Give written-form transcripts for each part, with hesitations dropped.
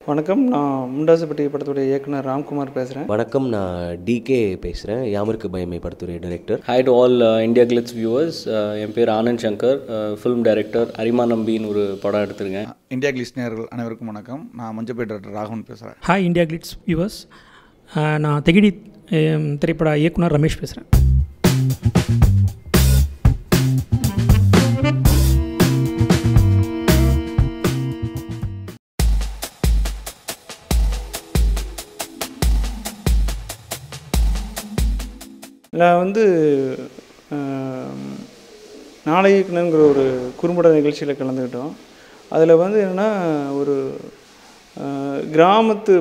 வணக்கம். நான் முண்டாசுப்பட்டி படத்துடைய இயக்குனர் ராம்குமார் பேசுகிறேன். வணக்கம், நான் டிகே பேசுகிறேன். யாமருக்கு பயமே படத்துடைய director. Hi to all India Glitz viewers. என் பேர் ஆனந்த் சங்கர், ஃபிலிம் டைரக்டர். அரிமா நம்பின்னு ஒரு படம் எடுத்திருக்கேன். இந்தியா கிளிட்ஸ் நேயர்கள் அனைவருக்கும் வணக்கம். நான் மஞ்சப்பேட் டாக்டர் ராகவன் பேசுகிறேன். ஹாய் இந்தியா கிளிட்ஸ் வியூவர்ஸ், நான் தெகிடி திரைப்பட இயக்குனர் ரமேஷ் பேசுகிறேன். நான் நாளை இயக்குனருங்கிற ஒரு குறும்பட நிகழ்ச்சியில் கலந்துக்கிட்டோம். அதில் என்னென்னா ஒரு கிராமத்து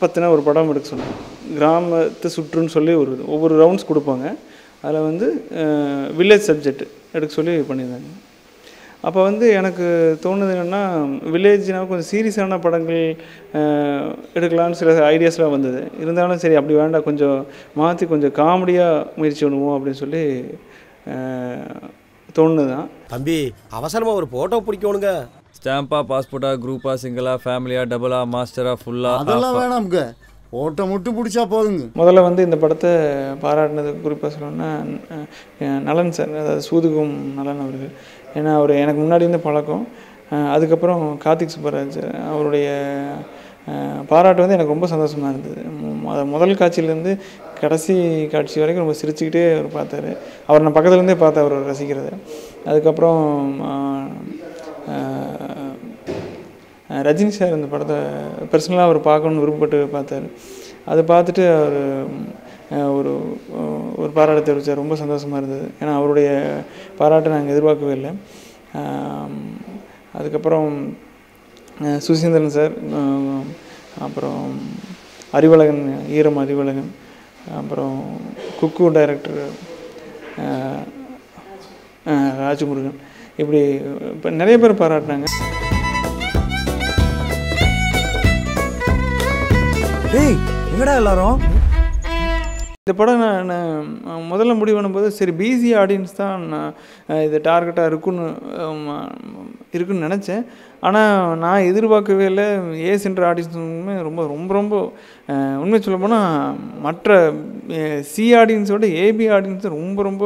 பற்றின ஒரு படம் எடுக்க சொன்னாங்க. கிராமத்து சுற்றுன்னு சொல்லி ஒவ்வொரு ரவுண்ட்ஸ் கொடுப்பாங்க. அதில் வில்லேஜ் சப்ஜெக்ட் எடுக்க சொல்லி பண்ணியிருந்தாங்க. அப்போ எனக்கு தோணுது என்னென்னா, வில்லேஜ்னால் கொஞ்சம் சீரியஸான படங்கள் எடுக்கலான்னு சில ஐடியாஸ்லாம் வந்தது. இருந்தாலும் சரி அப்படி வேண்டாம், கொஞ்சம் மாற்றி கொஞ்சம் காமெடியாக முயற்சி பண்ணுவோம் அப்படின்னு சொல்லி தோணுது தான். தம்பி, அவசரமாக ஒரு ஃபோட்டோ பிடிக்கணுங்க. ஸ்டாம்பா, பாஸ்போர்ட்டா, குரூப்பா, சிங்கிளா, ஃபேமிலியா, டபுளா, மாஸ்டரா, ஃபுல்லா? அதெல்லாம் வேணாமுங்க, ஃபோட்டோ மட்டும் பிடிச்சா போதுங்க. முதல்ல இந்த படத்தை பாராட்டினது குறிப்பாக சொல்லணும்னா நலன் சார், அதாவது சூதுகும் நலன் அவர்கள். ஏன்னா அவர் எனக்கு முன்னாடி இருந்த பழக்கம். அதுக்கப்புறம் கார்த்திக் சுப்பராஜ் அவருடைய பாராட்டு எனக்கு ரொம்ப சந்தோஷமாக இருந்தது. முதல் காட்சியிலேருந்து கடைசி காட்சி வரைக்கும் ரொம்ப சிரிச்சுக்கிட்டே அவர் பார்த்தார். அவர் நான் பக்கத்துலேருந்தே பார்த்தேன் அவர் ரசிக்கிறத. அதுக்கப்புறம் ரஜினி சார் இந்த படத்தை பர்சனலாக அவர் பார்க்கணுன்னு விருப்பப்பட்டு பார்த்தார். அதை பார்த்துட்டு அவர் ஒரு பாராட்டு தெரிவித்தார். ரொம்ப சந்தோஷமாக இருந்தது. ஏன்னா அவருடைய பாராட்டை நாங்கள் எதிர்பார்க்கவே இல்லை. அதுக்கப்புறம் சுசீந்திரன் சார், அப்புறம் அறிவழகன், ஈரம் அறிவழகன், அப்புறம் குக்கு டைரக்டர் ராஜமுருகன், இப்படி இப்போ நிறைய பேர் பாராட்டினாங்க. எங்கடா எல்லாரும்? இந்த படம் நான் முதல்ல முடிவு பண்ணும்போது சரி பிசி ஆடியன்ஸ் தான் இது டார்கெட்டாக இருக்குன்னு நினச்சேன். ஆனால் நான் எதிர்பார்க்கவே இல்லை. ஏ சென்டர் ஆடியன்ஸுமே ரொம்ப ரொம்ப ரொம்ப உண்மை சொல்ல போனால் மற்ற சி ஆடியன்ஸோட ஏபி ஆடியன்ஸ் ரொம்ப ரொம்ப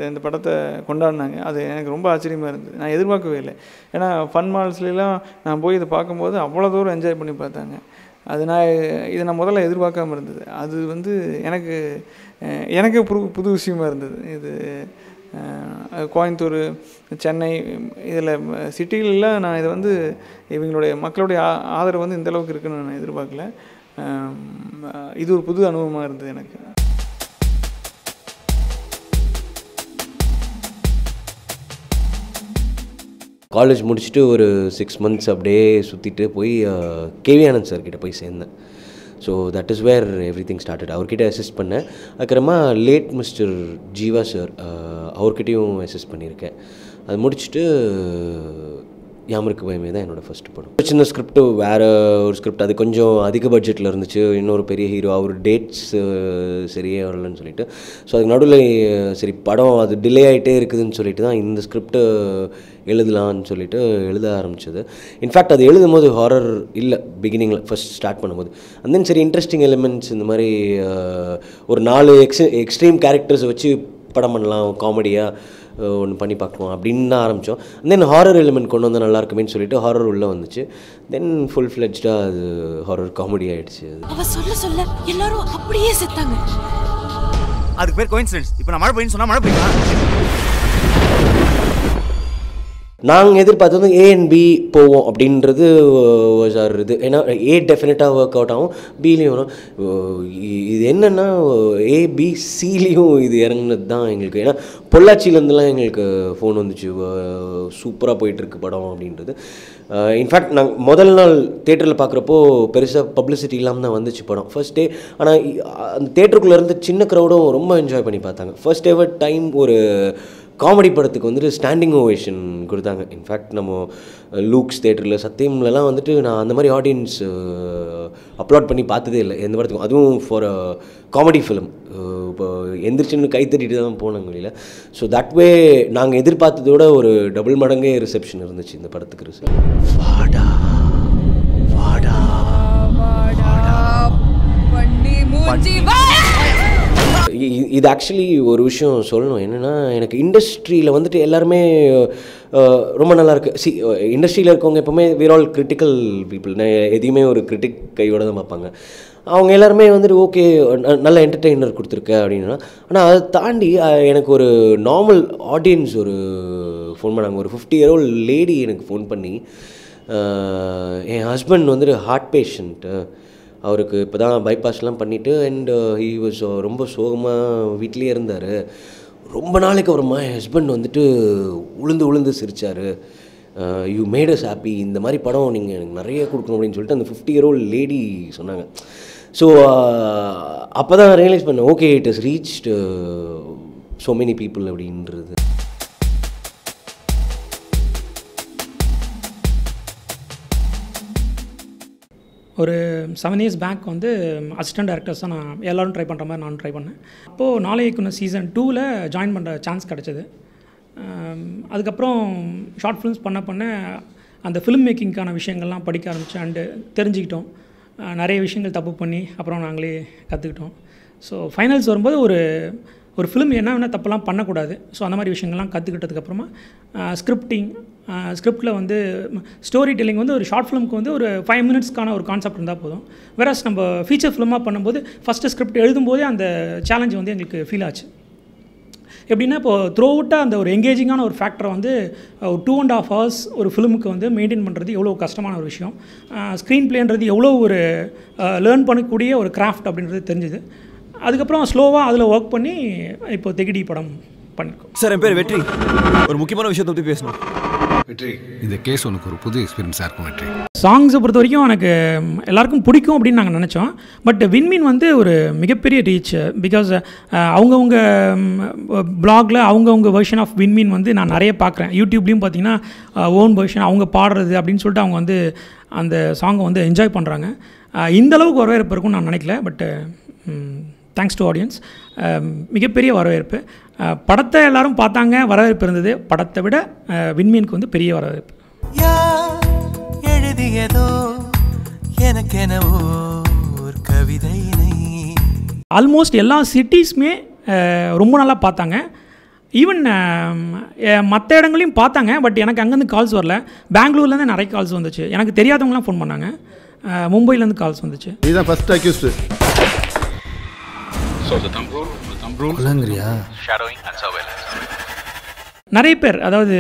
இந்த படத்தை கொண்டாடினாங்க. அது எனக்கு ரொம்ப ஆச்சரியமாக இருந்தது. நான் எதிர்பார்க்கவே இல்லை. ஏன்னா ஃபன் மால்ஸ்லாம் நான் போய் இதை பார்க்கும்போது அவ்வளோ தூரம் என்ஜாய் பண்ணி பார்த்தாங்க. அது நான் முதல்ல எதிர்பார்க்காமல் இருந்தது. அது எனக்கே புது விஷயமாக இருந்தது. இது கோயம்புத்தூர், சென்னை, இதில் சிட்டிலெலாம் நான் இதை இவங்களுடைய மக்களுடைய ஆதரவு இந்தளவுக்கு இருக்குன்னு நான் எதிர்பார்க்கல. இது ஒரு புது அனுபவமாக இருந்தது எனக்கு. காலேஜ் முடிச்சுட்டு ஒரு 6 months அப்படியே சுற்றிட்டு போய் கேவி ஆனந்த் சார்கிட்ட போய் சேர்ந்தேன். So that is where everything started. அவர்கிட்ட அசிஸ்ட் பண்ணேன். அதுக்கப்புறமா லேட் மிஸ்டர் ஜீவா சார், அவர்கிட்டையும் அசிஸ்ட் பண்ணியிருக்கேன். அது முடிச்சுட்டு யாமருக்கு பயமே தான் என்னோடய ஃபஸ்ட்டு படம். சின்ன ஸ்கிரிப்ட்டு, வேறு ஒரு ஸ்கிரிப்ட், அது கொஞ்சம் அதிக பட்ஜெட்டில் இருந்துச்சு. இன்னொரு பெரிய ஹீரோ, அவர் டேட்ஸ் சரியே வரலன்னு சொல்லிட்டு, ஸோ அதுக்கு நடுவில் சரி படம் அது டிலே ஆகிட்டே இருக்குதுன்னு சொல்லிட்டு தான் இந்த ஸ்கிரிப்ட்டு எழுதலான்னு சொல்லிட்டு எழுத ஆரம்பித்தது. இன்ஃபேக்ட் அது எழுதும் போது ஹாரர் இல்லை பிகினிங்கில், ஃபஸ்ட் ஸ்டார்ட் பண்ணும்போது. அண்ட் தென் சரி இன்ட்ரெஸ்டிங் எலிமெண்ட்ஸ், இந்த மாதிரி ஒரு 4 எக்ஸ்ட்ரீம் கேரக்டர்ஸை வச்சு படம் பண்ணலாம், காமெடியாக ஒன்று பண்ணி பார்க்கலாம் அப்படின்னு தான் ஆரம்பித்தோம். தென் ஹாரர் எலிமெண்ட் கொண்டு வந்தால் நல்லா இருக்குமேன்னு சொல்லிட்டு ஹாரர் உள்ளே வந்துச்சு. தென் ஃபுல் ஃப்ளெட்ஜாக அது ஹாரர் காமெடி ஆகிடுச்சு. அவ சொல்ல எல்லாரும் அப்படியே செத்தாங்க. அதுக்கு பேர் கோயின்சிடென்ஸ். இப்போ நான் மழை பெய்யுன்னு சொன்னால் மழை பெய்யலாம். நாங்கள் எதிர்பார்த்தது ஏ அண்ட் பி போவோம் அப்படின்றது இது. ஏன்னா ஏ டெஃபினட்டாக ஒர்க் அவுட் ஆகும், பிலையும் வரும். இது என்னென்னா ஏபிசிலையும் இது இறங்குனது தான் எங்களுக்கு. ஏன்னா பொள்ளாச்சியிலேருந்துலாம் எங்களுக்கு ஃபோன் வந்துச்சு, சூப்பராக போயிட்டுருக்கு படம் அப்படின்றது. இன்ஃபேக்ட் நாங்கள் முதல் நாள் தேட்டரில் பார்க்குறப்போ பெருசாக பப்ளிசிட்டி இல்லாமல் தான் வந்துச்சு படம் ஃபர்ஸ்ட் டே. ஆனால் அந்த தேட்டருக்குள்ளே இருந்து சின்ன க்ரௌடும் ரொம்ப என்ஜாய் பண்ணி பார்த்தாங்க. ஃபர்ஸ்ட் எவர் டைம் ஒரு காமெடி படத்துக்கு ஸ்டாண்டிங் ஓவேஷன் கொடுத்தாங்க. இன்ஃபேக்ட் நம்ம லூக்ஸ் தேட்டரில், சத்தியம்லலாம் நான் அந்த மாதிரி ஆடியன்ஸ் அப்லோட் பண்ணி பார்த்ததே இல்லை எந்த படத்துக்கும். அதுவும் ஃபார் காமெடி ஃபிலிம். இப்போ எந்திரிச்சுன்னு கை தட்டிட்டு தான் போனாங்க வெளியில். ஸோ தட் வே நாங்கள் எதிர்பார்த்ததோட ஒரு டபுள் மடங்கே ரிசெப்ஷன் இருந்துச்சு இந்த படத்துக்கு. வாடா வாடா இது ஆக்சுவலி ஒரு விஷயம் சொல்லணும் என்னென்னா, எனக்கு இண்டஸ்ட்ரியில் வந்துட்டு எல்லாருமே ரொம்ப நல்லாயிருக்கு. இண்டஸ்ட்ரியில் இருக்கவங்க எப்போவுமே வீர் ஆல் கிரிட்டிக்கல் பீப்புள். எதையுமே ஒரு கிரிட்டிக் கையோட தான் பார்ப்பாங்க. அவங்க எல்லாருமே வந்துட்டு ஓகே நல்ல என்டர்டெய்னர் கொடுத்துருக்க அப்படின்னா, ஆனால் அதை தாண்டி எனக்கு ஒரு நார்மல் ஆடியன்ஸ் ஒரு ஃபோன் பண்ணாங்க. ஒரு 50 year old லேடி எனக்கு ஃபோன் பண்ணி, என் ஹஸ்பண்ட் வந்துட்டு ஹார்ட் பேஷண்ட்டு, அவருக்கு இப்போ தான் பைபாஸ்லாம் பண்ணிவிட்டு அண்ட் ஹீ வாஸ் ரொம்ப சோகமாக வீட்டிலே இருந்தார். ரொம்ப நாளைக்கு அப்புறமா என் ஹஸ்பண்ட் வந்துட்டு உளுந்து சிரித்தார். யூ மேட் அஸ் ஹாப்பி, இந்த மாதிரி படம் நீங்கள் எனக்கு நிறைய கொடுக்கணும் அப்படின்னு சொல்லிட்டு அந்த 50 year old லேடி சொன்னாங்க. ஸோ அப்போ தான் ரியலைஸ் பண்ணேன், okay it is reached so many people அப்படின்றது. ஒரு 7 years பேக் வந்து அசிஸ்டன்ட் டைரக்டர்ஸாக நான் எல்லோரும் ட்ரை பண்ணுற மாதிரி நானும் ட்ரை பண்ணேன். அப்போது நாளைக்குன்னு சீசன் 2ல் ஜாயின் பண்ணுற சான்ஸ் கிடச்சிது. அதுக்கப்புறம் ஷார்ட் ஃபிலிம்ஸ் பண்ண அந்த ஃபிலிம் மேக்கிங்க்கான விஷயங்கள்லாம் படிக்க ஆரம்பித்தேன் அண்டு தெரிஞ்சுக்கிட்டோம். நிறைய விஷயங்கள் தப்பு பண்ணி அப்புறம் நாங்களே கற்றுக்கிட்டோம். ஸோ ஃபைனல்ஸ் வரும்போது ஒரு ஃபிலிம் என்ன தப்பெல்லாம் பண்ணக்கூடாது. ஸோ அந்த மாதிரி விஷயங்கள்லாம் கற்றுக்கிட்டதுக்கப்புறமா ஸ்கிரிப்டில் வந்து ஸ்டோரி டெல்லிங் வந்து ஒரு ஷார்ட் ஃபிலிமுக்கு வந்து ஒரு 5 minutesக்கான ஒரு கான்செப்ட் இருந்தால் போதும். வேறஸ் நம்ம ஃபீச்சர் ஃபிலிமாக பண்ணும்போது ஃபஸ்ட்டு ஸ்கிரிப்ட் எழுதும்போதே அந்த சேலஞ்ச் வந்து எங்களுக்கு ஃபீல் ஆச்சு. எப்படின்னா இப்போது த்ரூ அவுட்டாக அந்த ஒரு எங்கேஜிங்கான ஒரு ஃபேக்டரை வந்து ஒரு 2.5 hours ஒரு ஃபிலிமுக்கு வந்து மெயின்டைன் பண்ணுறது எவ்வளோ கஷ்டமான ஒரு விஷயம். ஸ்க்ரீன் பிளேன்றது எவ்வளோ ஒரு லேர்ன் பண்ணக்கூடிய ஒரு கிராஃப்ட் அப்படின்றது தெரிஞ்சுது. அதுக்கப்புறம் ஸ்லோவாக அதில் ஒர்க் பண்ணி இப்போ தெகிடி படம் பண்ணியிருக்கோம். சார் என் பேர் வெற்றி. ஒரு முக்கியமான விஷயத்தை பற்றி பேசணும். வெற்றி, இந்த கேஸ் உனக்கு ஒரு புது எக்ஸ்பீரியன்ஸாக இருக்கும் வெற்றி. சாங்ஸை பொறுத்த வரைக்கும் எனக்கு எல்லாருக்கும் பிடிக்கும் அப்படின்னு நாங்கள் நினச்சோம். பட் விண்மீன் வந்து ஒரு மிகப்பெரிய ரீச். பிகாஸ் அவங்கவுங்க பிளாகில் அவங்கவுங்க வெர்ஷன் ஆஃப் விண்மீன் வந்து நான் நிறைய பார்க்குறேன். யூடியூப்லேயும் பார்த்தீங்கன்னா ஓன் வெர்ஷன் அவங்க பாடுறது அப்படின்னு சொல்லிட்டு அவங்க வந்து அந்த சாங்கை வந்து என்ஜாய் பண்ணுறாங்க. இந்தளவுக்கு வரவேற்பு இருக்கும்னு நான் நினைக்கல. பட் தேங்க்ஸ் டு ஆடியன்ஸ், மிகப்பெரிய வரவேற்பு. படத்தை எல்லாரும் பார்த்தாங்க, வரவேற்பு இருந்தது. படத்தை விட விண்மீனுக்கு வந்து பெரிய வரவேற்பு. எழுதியதோ எனக்கெனவோ ஒரு கவிதையினை ஆல்மோஸ்ட் எல்லா சிட்டிஸுமே ரொம்ப நல்லா பார்த்தாங்க. ஈவன் மற்ற இடங்களையும் பார்த்தாங்க. பட் எனக்கு அங்கேருந்து கால்ஸ் வரல. பெங்களூர்லேருந்து நிறைய கால்ஸ் வந்துச்சு. எனக்கு தெரியாதவங்களாம் ஃபோன் பண்ணாங்க. மும்பைலேருந்து கால்ஸ் வந்துச்சு. இதுதான் ஃபர்ஸ்ட் அக்யூஸ்டு. நிறைய பேர், அதாவது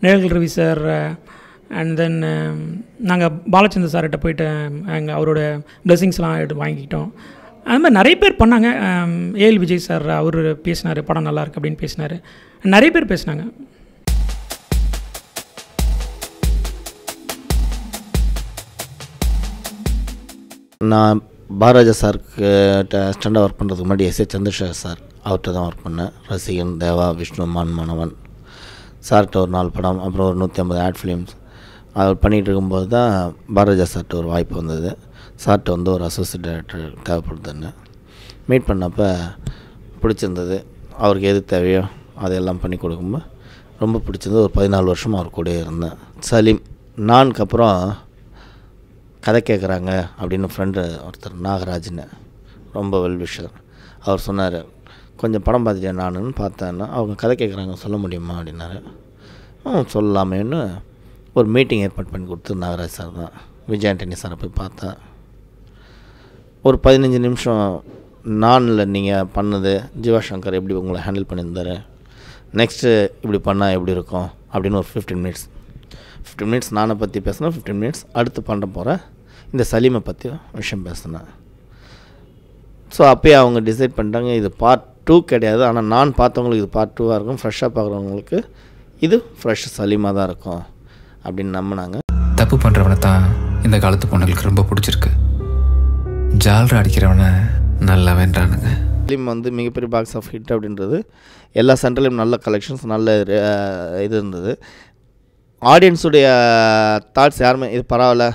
நிழல் ரவி சார் அண்ட் தென் நாங்கள் பாலச்சந்தர் சார்கிட்ட போயிட்டு அவரோட பிளெஸிங்ஸ்லாம் எடுத்து வாங்கிக்கிட்டோம். அது மாதிரி நிறைய பேர் பண்ணாங்க. ஏஎல் விஜய் சார் அவர் பேசினார், படம் நல்லாயிருக்கு அப்படின்னு பேசினார். நிறைய பேர் பேசினாங்க. நான் பாரராஜா சாருக்கு ஸ்டாண்டாக ஒர்க் பண்ணுறதுக்கு முன்னாடி எஸ்ஏ சந்திரசேகர் சார் அவர்கிட்ட தான் ஒர்க் பண்ணேன். ரசிகன், தேவா, விஷ்ணு, மான்மனவன் சார்கிட்ட ஒரு 4 படம், அப்புறம் ஒரு 150 ஆட் ஃபிலிம்ஸ் அவர் பண்ணிகிட்டு இருக்கும்போது தான் பாரராஜா சார்கிட்ட ஒரு வாய்ப்பு வந்தது. சார்கிட்ட வந்து ஒரு அசோசியேட் டைரக்டர் தேவைப்படுதுன்னு மீட் பண்ணப்போ பிடிச்சிருந்தது. அவருக்கு எது தேவையோ அதையெல்லாம் பண்ணி கொடுக்கும்போது ரொம்ப பிடிச்சிருந்தது. ஒரு 14 வருஷமாக அவர் கூட இருந்தேன். சலீம் நானுக்கு அப்புறம் கதை கேட்குறாங்க அப்படின்னு ஃப்ரெண்டு ஒருத்தர் நாகராஜ்னு ரொம்ப வெல்விஷர் அவர் சொன்னார், கொஞ்சம் படம் பார்த்துட்டேன் நானுன்னு பார்த்தேன்னா அவங்க கதை கேட்குறாங்க சொல்ல முடியுமா அப்படின்னாரு. சொல்லலாமேன்னு ஒரு மீட்டிங் ஏற்பாடு பண்ணி கொடுத்து நாகராஜ் சார் தான். விஜய் ஆண்டனி சாரை போய் பார்த்தேன். ஒரு 15 நிமிஷம் நானில் நீங்கள் பண்ணது ஜீவா சங்கர் எப்படி உங்களை ஹேண்டில் பண்ணியிருந்தார், நெக்ஸ்ட்டு இப்படி பண்ணால் எப்படி இருக்கும் அப்படின்னு ஒரு 15 மினிட்ஸ் நானை பற்றி பேசினேன். 15 மினிட்ஸ் அடுத்து பண்ண போகிறேன் இந்த சலீமை பற்றி விஷயம் பேசினேன். ஸோ அப்போயே அவங்க டிசைட் பண்ணிட்டாங்க இது பார்ட் 2 கிடையாது, ஆனால் நான் பார்த்தவங்களுக்கு இது பார்ட் 2வாக இருக்கும், ஃப்ரெஷ்ஷாக பார்க்குறவங்களுக்கு இது ஃப்ரெஷ் சலீமாக தான் இருக்கும் அப்படின்னு நம்பினாங்க. தப்பு பண்ணுறவனை தான் இந்த காலத்து பொண்ணுங்களுக்கு ரொம்ப பிடிச்சிருக்கு. ஜால்ரா அடிக்கிறவனை நல்லா வேண்டானுங்க. சலீம் வந்து மிகப்பெரிய பாக்ஸ் ஆஃப் ஹிட் அப்படின்றது எல்லா சென்டர்லேயும் நல்ல கலெக்ஷன்ஸ் நல்ல இது இருந்தது. ஆடியன்ஸுடைய தாட்ஸ் யாருமே இது பரவாயில்ல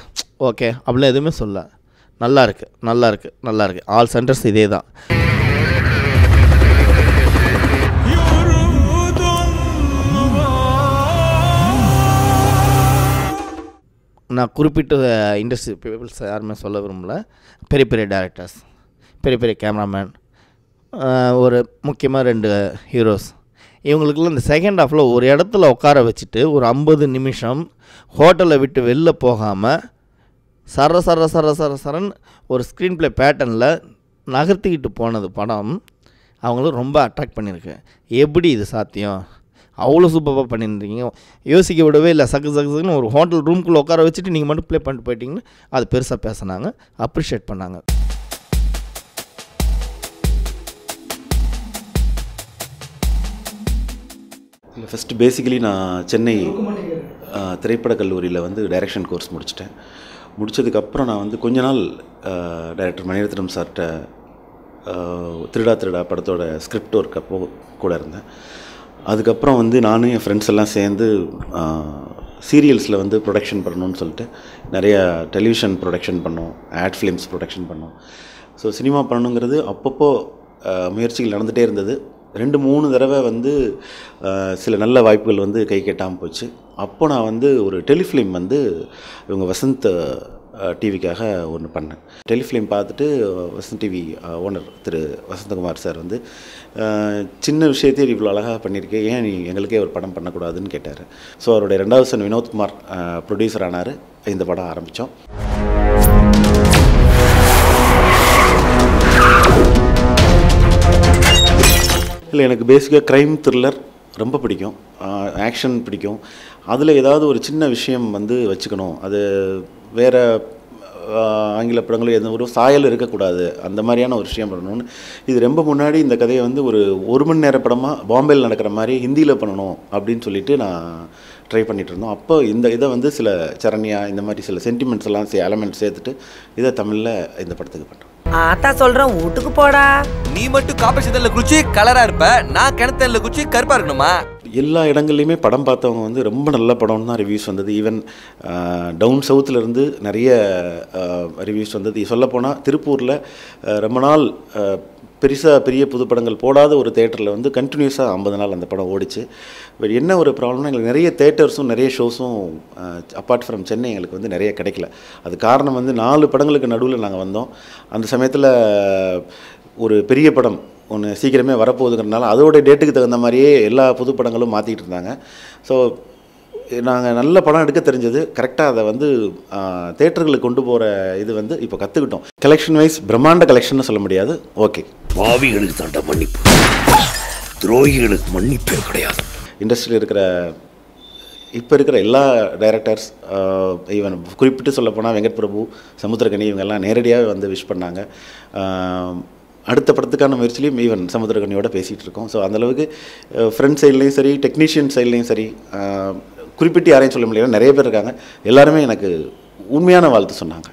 ஓகே அப்படிலாம் எதுவுமே சொல்ல. நல்லா இருக்குது ஆல் சென்டர்ஸ் இதே தான். நான் குறிப்பிட்ட இண்டஸ்ட்ரி பீப்புள்ஸ் யாருமே சொல்ல விரும்பல. பெரிய பெரிய டைரக்டர்ஸ், பெரிய பெரிய கேமராமேன், ஒரு முக்கியமாக 2 ஹீரோஸ். இவங்களுக்குள்ள இந்த செகண்ட் ஹாஃபில் ஒரு இடத்துல உட்கார வச்சுட்டு ஒரு 50 நிமிஷம் ஹோட்டலை விட்டு வெளில போகாமல் சரன்னு ஒரு ஸ்க்ரீன் ப்ளே பேட்டர்னில் நகர்த்திக்கிட்டு போனது படம் அவங்களும் ரொம்ப அட்ராக்ட் பண்ணியிருக்கு. எப்படி இது சாத்தியம், அவ்வளோ சூப்பராக பண்ணியிருந்தீங்க, யோசிக்க விடவே இல்லை. சக்குன்னு ஒரு ஹோட்டல் ரூம்குள்ளே உட்கார வச்சுட்டு நீங்கள் மட்டும் ப்ளே பண்ணிட்டு போயிட்டீங்கன்னு அது பெருசாக பேசினாங்க, அப்ரிஷியேட் பண்ணாங்க. இல்லை, ஃபஸ்ட்டு பேசிக்கலி நான் சென்னை திரைப்படக் கல்லூரியில் வந்து டைரக்ஷன் கோர்ஸ் முடிச்சிட்டேன். முடித்ததுக்கப்புறம் நான் வந்து கொஞ்ச நாள் டைரக்டர் மணிரத்னம் சார்கிட்ட திருடா படத்தோட ஸ்கிரிப்ட் ஒர்க் அப்போ கூட இருந்தேன். அதுக்கப்புறம் வந்து நானும் என் ஃப்ரெண்ட்ஸ் எல்லாம் சேர்ந்து சீரியல்ஸில் வந்து ப்ரொடக்ஷன் பண்ணணும்னு சொல்லிட்டு நிறையா டெலிவிஷன் ப்ரொடக்ஷன் பண்ணோம், ஆட் ஃபிலிம்ஸ் ப்ரொடக்ஷன் பண்ணோம். ஸோ சினிமா பண்ணணுங்கிறது அப்பப்போ முயற்சிகள் நடந்துகிட்டே இருந்தது. 2-3 தடவை வந்து சில நல்ல வாய்ப்புகள் வந்து கை கெட்டாமல் போச்சு. அப்போ நான் வந்து ஒரு டெலிஃபிலிம் வந்து இவங்க வசந்த் டிவிக்காக ஒன்று பண்ணேன். டெலிஃபிலிம் பார்த்துட்டு வசந்த் டிவி ஓனர் திரு வசந்தகுமார் சார் வந்து சின்ன விஷயத்தையே இவ்வளோ அழகாக பண்ணியிருக்கேன், ஏன் நீ எங்களுக்கே ஒரு படம் பண்ணக்கூடாதுன்னு கேட்டார். ஸோ அவருடைய 2வது சன் வினோத்குமார் ப்ரொடியூசர் ஆனார். இந்த படம் ஆரம்பித்தோம். இல்லை, எனக்கு பேசிக்காக க்ரைம் த்ரில்லர் ரொம்ப பிடிக்கும், ஆக்ஷன் பிடிக்கும். அதில் ஏதாவது ஒரு சின்ன விஷயம் வந்து வச்சுக்கணும், அது வேறு ஆங்கில படங்களும் எந்த ஒரு சாயல் இருக்கக்கூடாது, அந்த மாதிரியான ஒரு விஷயம் பண்ணணும்னு. இது ரொம்ப முன்னாடி இந்த கதையை வந்து ஒரு 1 மணி நேர படமாக பாம்பேயில் நடக்கிற மாதிரி ஹிந்தியில் பண்ணணும் அப்படின்னு சொல்லிட்டு நான் ட்ரை பண்ணிகிட்டு இருந்தோம். அப்போ இந்த இதை வந்து சில சரண்யா இந்த மாதிரி சில சென்டிமெண்ட்ஸ் எல்லாம் எலமெண்ட் சேர்த்துட்டு இதை தமிழில் இந்த படத்துக்கு பண்ணுறோம். ஆத்தா சொல்கிறேன் வீட்டுக்கு போடா. நீ மட்டும் காப்பர் சீதனில் குச்சி கலராக இருப்ப, நான் கிணத்துல குச்சி கருப்பாக இருக்கணுமா? எல்லா இடங்கள்லையுமே படம் பார்த்தவங்க வந்து ரொம்ப நல்ல படம்னு தான் ரிவ்யூஸ் வந்தது. ஈவன் டவுன் சவுத்துலேருந்து நிறைய ரிவ்யூஸ் வந்தது. சொல்லப்போனால் திருப்பூரில் ரொம்ப நாள் பெரிய புது படங்கள் போடாத ஒரு தேட்டரில் வந்து கண்டினியூஸாக 50 நாள் அந்த படம் ஓடிச்சு. பட் என்ன ஒரு ப்ராப்ளம்னா, எங்களுக்கு நிறைய தேட்டர்ஸும் நிறைய ஷோஸும் அப்பார்ட் ஃப்ரம் சென்னை எங்களுக்கு வந்து நிறைய கிடைக்கல. அது காரணம் வந்து 4 படங்களுக்கு நடுவில் நாங்கள் வந்தோம். அந்த சமயத்தில் ஒரு பெரிய படம் ஒன்று சீக்கிரமே வரப்போகுதுங்கிறதுனால அதோடைய டேட்டுக்கு தகுந்த மாதிரியே எல்லா புது படங்களும் மாற்றிக்கிட்டு இருந்தாங்க. ஸோ நாங்கள் நல்ல படம் எடுக்க தெரிஞ்சது, கரெக்டாக அதை வந்து தேட்டர்களுக்கு கொண்டு போகிற இது வந்து இப்போ கற்றுக்கிட்டோம். கலெக்ஷன் வைஸ் பிரம்மாண்ட கலெக்ஷன் சொல்ல முடியாது. ஓகே, பாவிகளுக்கு தாண்ட மன்னிப்பு, துரோகிகளுக்கு மன்னிப்பே கிடையாது. இண்டஸ்ட்ரியில் இருக்கிற இப்போ இருக்கிற எல்லா டைரக்டர்ஸ், ஈவன் குறிப்பிட்டு சொல்லப்போனால் வெங்கட் பிரபு, சமுத்திரகனி, இவங்கெல்லாம் நேரடியாகவே வந்து விஷ் பண்ணாங்க. அடுத்த படத்துக்கான முயற்சிலையும் ஈவன் சமுத்திரகனியோட பேசிகிட்டு இருக்கோம். ஸோ அந்தளவுக்கு ஃப்ரெண்ட் சைட்லேயும் சரி, டெக்னீஷியன் சைட்லேயும் சரி, குறிப்பிட்டு யாரையும் சொல்ல முடியாது, நிறைய பேர் இருக்காங்க. எல்லாருமே எனக்கு உண்மையான வாழ்த்து சொன்னாங்க.